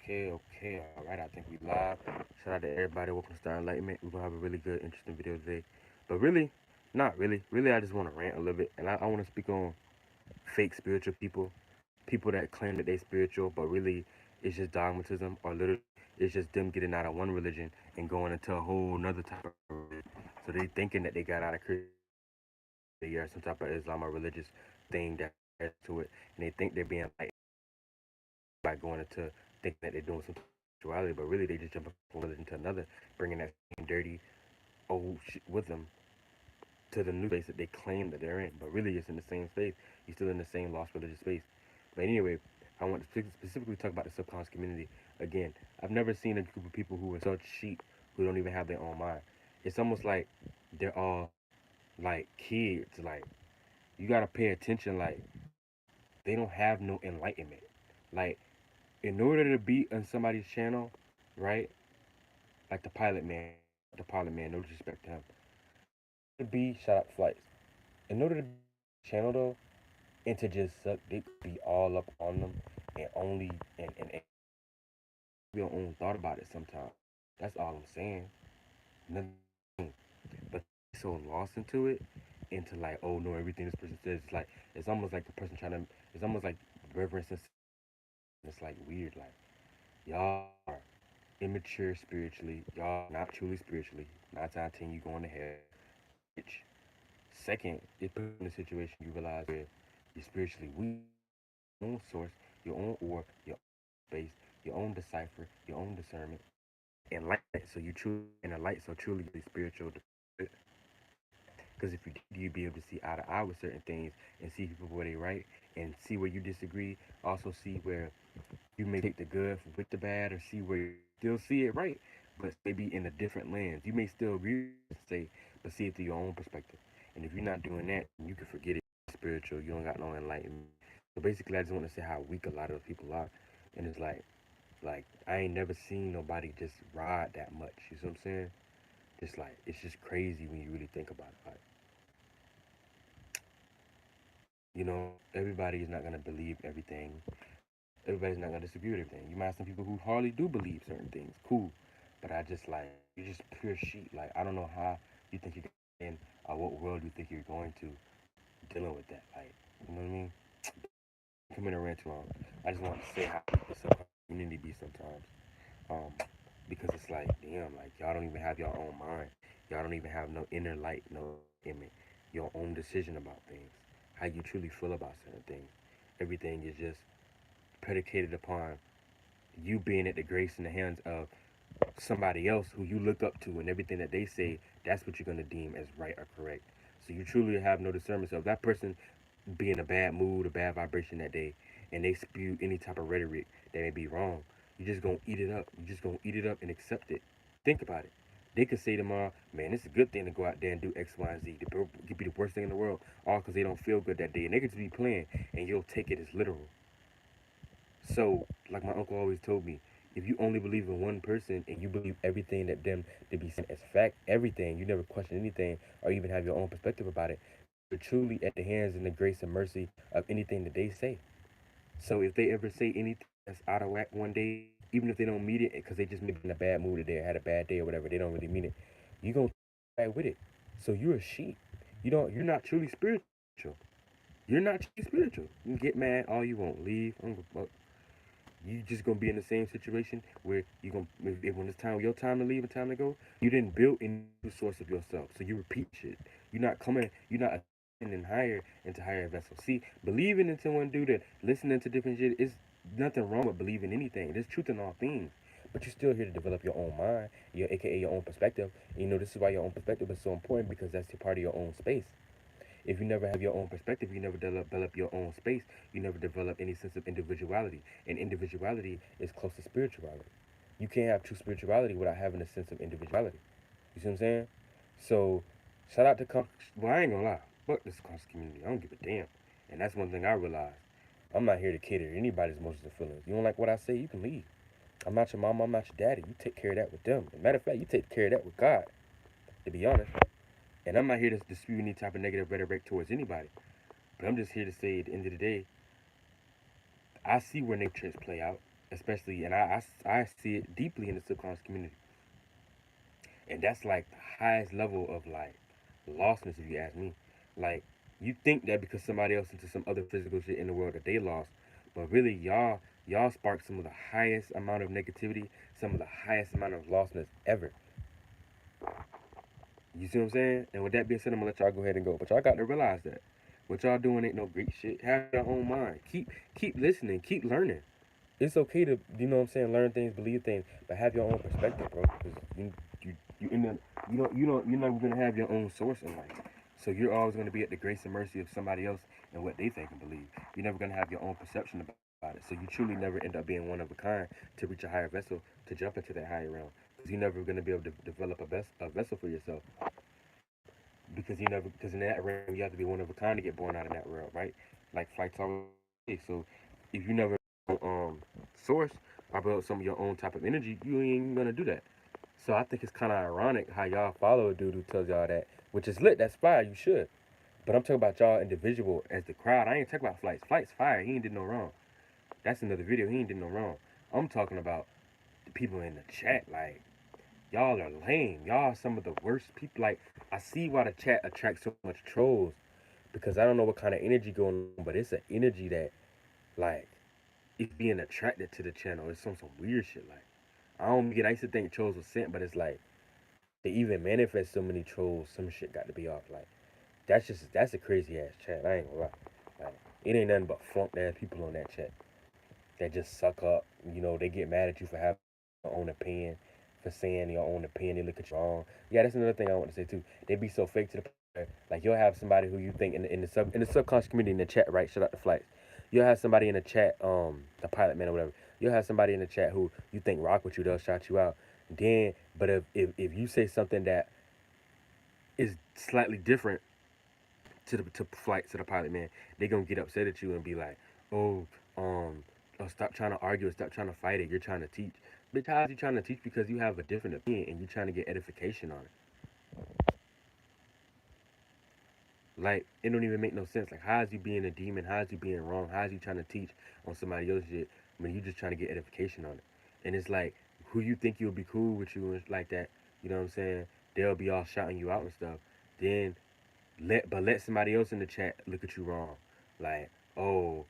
All right. I think we live. Shout out to everybody. Welcome to Star Enlightenment. We're gonna have a really good, interesting video today. But really, not really. Really, I just want to rant a little bit, and I want to speak on fake spiritual people, people that claim that they spiritual, but really it's just dogmatism, or literally it's just them getting out of one religion and going into a whole another type of religion. So they thinking that they got out of Christianity or some type of Islam or religious thing that adds to it, and they think they're being like by going into thinking that they're doing some spirituality, but really they just jump from one religion to another, bringing that same dirty old shit with them to the new space that they claim that they're in. But really, it's in the same space. You're still in the same lost religious space. But anyway, I want to specifically talk about the subconscious community. Again, I've never seen a group of people who are such sheep who don't even have their own mind. It's almost like they're all like kids. Like you gotta pay attention. Like they don't have no enlightenment. Like in order to be on somebody's channel, right? Like the pilot man, no disrespect to him. To be shot up flights. In order to be channel though, and to just suck dick, be all up on them, and only and your own thought about it sometimes. That's all I'm saying. Nothing. But so lost into it, into like, oh no, everything this person says, it's like it's almost like the person trying to. It's almost like reverence and it's like weird. Like y'all are immature spiritually. Y'all not truly spiritually. 9 times 10 you going to hell. Bitch. Second, it puts you in a situation you realize where you're spiritually weak, your own source, your own orb, your own space, your own decipher, your own discernment, and light. So you truly in a light, so truly spiritual. Because if you did, you'd be able to see eye to eye with certain things and see people where they right and see where you disagree. Also see where you may take the good with the bad, or see where you still see it right, but maybe in a different lens. You may still agree, say, but see it through your own perspective. And if you're not doing that, you can forget it. Spiritual, you don't got no enlightenment. So basically, I just want to say how weak a lot of those people are, and it's like I ain't never seen nobody just ride that much. You see what I'm saying? Just like it's just crazy when you really think about it. Like everybody is not gonna believe everything. Everybody's not gonna disagree with everything. You might have some people who hardly do believe certain things. Cool, but I just like you're just pure sheep. Like I don't know how you think you can in, or what world you think you're going to dealing with that. Like you know what I mean? Come in a rant too long. I just want to say how the community be sometimes. Um, because it's like damn, like y'all don't even have your own mind. Y'all don't even have no inner light, no image, your own decision about things. How you truly feel about certain things. Everything is just predicated upon you being at the grace in the hands of somebody else who you look up to, and everything that they say, that's what you're going to deem as right or correct. So you truly have no discernment. So if that person be in a bad mood, a bad vibration that day, and they spew any type of rhetoric that may be wrong, you're just going to eat it up. You're just going to eat it up and accept it. Think about it. They could say tomorrow, man, it's a good thing to go out there and do X, Y, and Z. It could be the worst thing in the world, all because they don't feel good that day. And they could just be playing, and you'll take it as literal. So, like my uncle always told me, if you only believe in one person and you believe everything that them to be said as fact, everything, you never question anything or even have your own perspective about it, you're truly at the hands and the grace and mercy of anything that they say. So if they ever say anything that's out of whack one day, even if they don't mean it because they just maybe in a bad mood today or had a bad day or whatever, they don't really mean it, you're gonna back with it. So you're a sheep. You're not truly spiritual. You're not truly spiritual. You can get mad all you want, leave. I don't give a fuck. You just gonna be in the same situation where you gonna when it's time your time to leave and time to go, you didn't build any new source of yourself, so you repeat shit. You're not coming. You're not ascending higher into higher vessels. See, believing in someone do that, listening to different shit is nothing wrong with believing anything. There's truth in all things. But you're still here to develop your own mind, your AKA your own perspective. And this is why your own perspective is so important because that's part of your own space. If you never have your own perspective, you never develop your own space, you never develop any sense of individuality. And individuality is close to spirituality. You can't have true spirituality without having a sense of individuality. You see what I'm saying? So, shout out to well, I ain't gonna lie. Fuck this conscious community. I don't give a damn. And that's one thing I realized. I'm not here to cater to anybody's emotions or feelings. You don't like what I say, you can leave. I'm not your mama, I'm not your daddy. You take care of that with them. As a matter of fact, you take care of that with God, to be honest. And I'm not here to dispute any type of negative rhetoric towards anybody. But I'm just here to say at the end of the day, I see where natures play out. especially, and I see it deeply in the subconscious community, and that's like the highest level of like lostness, if you ask me. Like, you think that because somebody else into some other physical shit in the world that they lost, but really y'all spark some of the highest amount of negativity, some of the highest amount of lostness ever. You see what I'm saying? And with that being said, I'm gonna let y'all go ahead and go. But y'all got to realize that what y'all doing ain't no great shit. Have your own mind. Keep listening. Keep learning. It's okay to, you know what I'm saying, learn things, believe things, but have your own perspective, bro. Because you in the, you're never gonna have your own source in life. So you're always gonna be at the grace and mercy of somebody else and what they think and believe. You're never gonna have your own perception about it. So you truly never end up being one of a kind to reach a higher vessel, to jump into that higher realm. Because you're never gonna be able to develop a vessel for yourself. Because in that realm you have to be one of a kind to get born out of that world, right? Like flights always say. So if you never source or build some of your own type of energy, you ain't gonna do that. So I think it's kind of ironic how y'all follow a dude who tells y'all that, which is lit. That's fire. You should. But I'm talking about y'all individual as the crowd. I ain't talking about flights. Flights fire. He ain't did no wrong. That's another video. He ain't did no wrong. I'm talking about the people in the chat. Like, y'all are lame. Y'all are some of the worst people. Like, I see why the chat attracts so much trolls, because I don't know what kind of energy going on, but it's an energy that, like, it's being attracted to the channel. It's some weird shit. Like, I don't get. I used to think trolls were sent, but it's like they even manifest so many trolls. Some shit got to be off. Like, that's a crazy ass chat. I ain't gonna lie. Like, it ain't nothing but funk ass people on that chat that just suck up. You know, they get mad at you for having your own opinion, for saying your own opinion. They look at you wrong. Yeah, that's another thing I want to say too. They be so fake to the point. Like, you'll have somebody who you think in the subconscious community in the chat, right? Shout out to flights. You'll have somebody in the chat, the pilot man or whatever. You'll have somebody in the chat who you think rock with you. They'll shout you out. Then, but if you say something that is slightly different to flight to the pilot man, they gonna get upset at you and be like, oh, stop trying to argue and stop trying to fight it. You're trying to teach. Bitch, how is you trying to teach because you have a different opinion and you're trying to get edification on it? Like, it don't even make no sense. Like, how is you being a demon? How is you being wrong? How is you trying to teach on somebody else's shit when you just trying to get edification on it? And it's like, who you think you'll be cool with you and like that, you know what I'm saying? They'll be all shouting you out and stuff. Then let somebody else in the chat look at you wrong. Like, oh,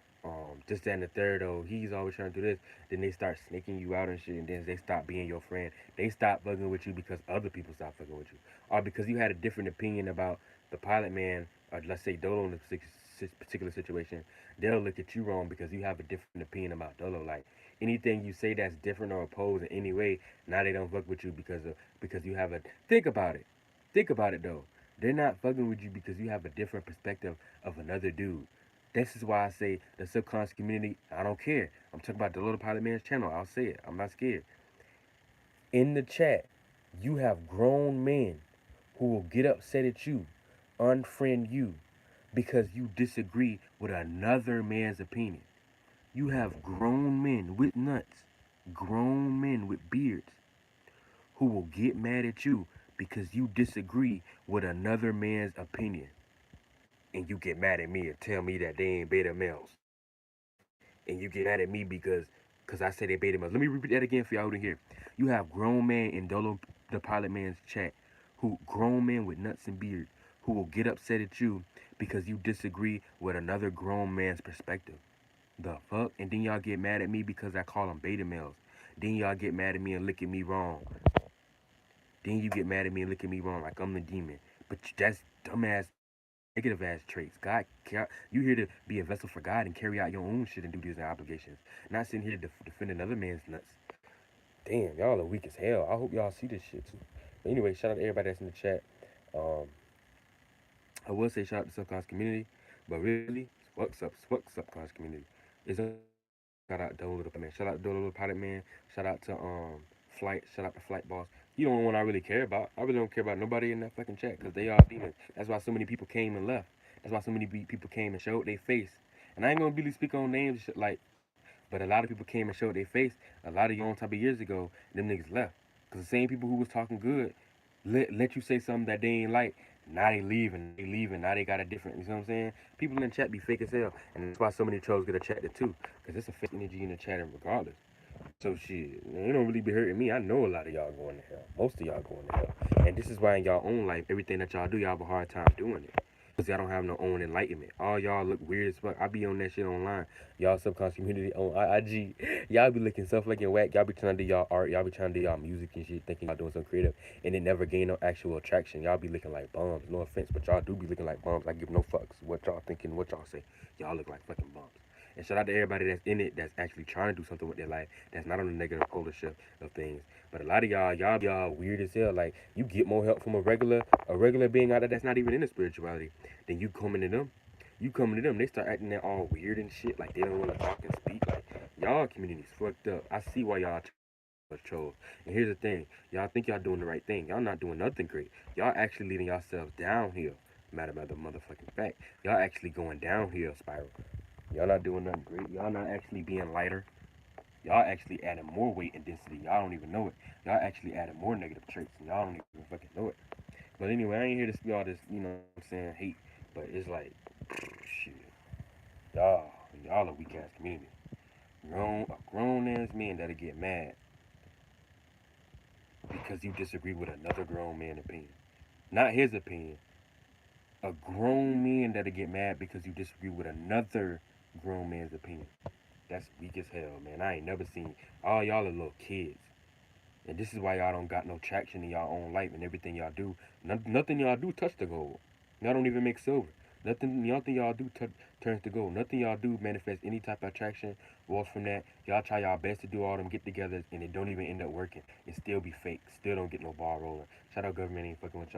this, that, and the third, oh, he's always trying to do this. Then they start snaking you out and shit, and then they stop being your friend. They stop fucking with you because other people stop fucking with you. Or because you had a different opinion about the pilot man, or let's say Dolo in this particular situation. They'll look at you wrong because you have a different opinion about Dolo. Like, anything you say that's different or opposed in any way, now they don't fuck with you because you have a, think about it. Think about it though. They're not fucking with you because you have a different perspective of another dude. This is why I say the subconscious community, I don't care. I'm talking about the Little Pilot Man's channel. I'll say it. I'm not scared. In the chat, you have grown men who will get upset at you, unfriend you, because you disagree with another man's opinion. You have grown men with nuts, grown men with beards, who will get mad at you because you disagree with another man's opinion. And you get mad at me and tell me that they ain't beta males. And you get mad at me because I say they beta males. Let me repeat that again for y'all who didn't hear. You have grown men in Dolo the Pilot Man's chat, who grown men with nuts and beards, who will get upset at you because you disagree with another grown man's perspective. The fuck? And then y'all get mad at me because I call them beta males. Then y'all get mad at me and look at me wrong. Then you get mad at me and look at me wrong like I'm the demon. But that's dumbass negative ass traits. You here to be a vessel for God and carry out your own shit and do these obligations. Not sitting here to defend another man's nuts. Damn, y'all are weak as hell. I hope y'all see this shit too. But anyway, shout out to everybody that's in the chat. Um, I will say shout out to subconscious community, but really, fuck subconscious community. It's a shout out Dolo Little Man. Shout out Dolo Little Pilot Man. Shout out to Flight. Shout out to Flight Boss. You the only one I really care about. I really don't care about nobody in that fucking chat because they all demons. That's why so many people came and left. That's why so many people came and showed their face. And I ain't gonna really speak on names shit like, but a lot of people came and showed their face. A lot of you on top of years ago, them niggas left. Cause the same people who was talking good let you say something that they ain't like. Now they leaving. They leaving. Now they got a different. You know what I'm saying? People in the chat be fake as hell, and that's why so many trolls get attracted too. Cause it's a fake energy in the chat, and regardless. So shit, it don't really be hurting me. I know a lot of y'all going to hell. Most of y'all going to hell. And this is why in y'all own life, everything that y'all do, y'all have a hard time doing it. Because y'all don't have no own enlightenment. All y'all look weird as fuck. I be on that shit online. Y'all subconscious community on IG. Y'all be looking stuff like in whack. Y'all be trying to do y'all art. Y'all be trying to do y'all music and shit, thinking y'all doing something creative. And it never gain no actual attraction. Y'all be looking like bums. No offense, but y'all do be looking like bums. I give no fucks what y'all thinking, what y'all say. Y'all look like fucking bums. And shout out to everybody that's in it, that's actually trying to do something with their life, that's not on the negative polar shift of things. But a lot of y'all weird as hell. Like you get more help from a regular being out there that's not even into spirituality than you coming to them. You coming to them, they start acting that all weird and shit, like they don't want to talk and speak. Like y'all community's fucked up. I see why y'all trolls. And here's the thing, y'all think y'all doing the right thing. Y'all not doing nothing great. Y'all actually leading yourselves downhill. Matter of the motherfucking fact, y'all actually going downhill spiral. Y'all not doing nothing great. Y'all not actually being lighter. Y'all actually adding more weight and density. Y'all don't even know it. Y'all actually adding more negative traits and y'all don't even fucking know it. But anyway, I ain't here to speak all this, what I'm saying, hate. But it's like, shit. Y'all, y'all a weak ass community. A grown ass man that'll get mad because you disagree with another grown man's opinion. Not his opinion. A grown man that'll get mad because you disagree with another grown man's opinion. That's weak as hell, man. I ain't never seen all y'all are little kids. And this is why y'all don't got no traction in y'all own life and everything y'all do. Nothing y'all do touch the gold. Y'all don't even make silver. Nothing y'all do turns to gold. Nothing y'all do manifests any type of attraction. Walls from that, y'all try y'all best to do all them get-togethers and it don't even end up working. It still be fake. Still don't get no ball rolling. Shout out government ain't fucking with y'all.